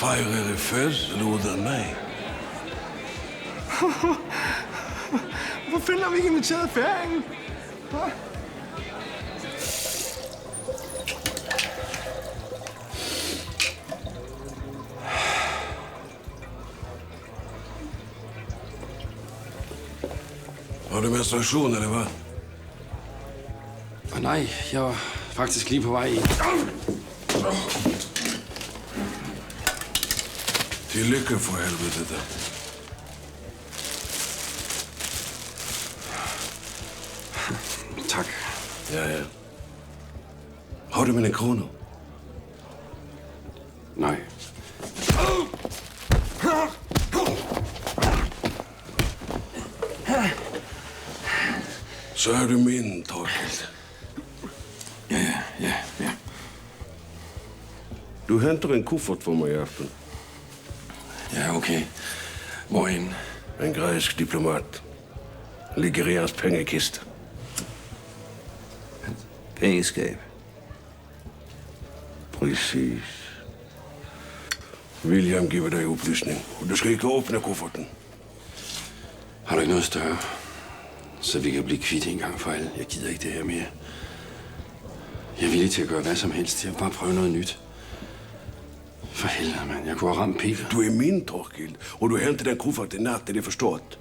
fejrer fødsel uden mig. Hvor fanden har vi ikke inviteret færingen? Har du menstruation, eller hvad? Nej, jeg var faktisk lige på vej ind. Tillykke for helvede da. Tak. Ja. Har du mine kroner? Nej. Så er du min, Torkild. Ja. Du henter en kuffert for mig i aften. Ja, okay. Hvorhen? En græsk diplomat. Ligger i hans pengekiste. Pengeskab. Præcis. William giver dig oplysning. Du skal ikke åbne kufferten. Har du ikke noget større? Så vi kan blive kvitt en gang for alle. Jeg gider ikke det her mere. Jeg er villig til at gøre hvad som helst. Jeg vil bare prøve noget nyt. For helvede, mand. Jeg kunne have ramt Peter. Du er min, Torkild. Og du henter den kuffert i nat, det er forstået.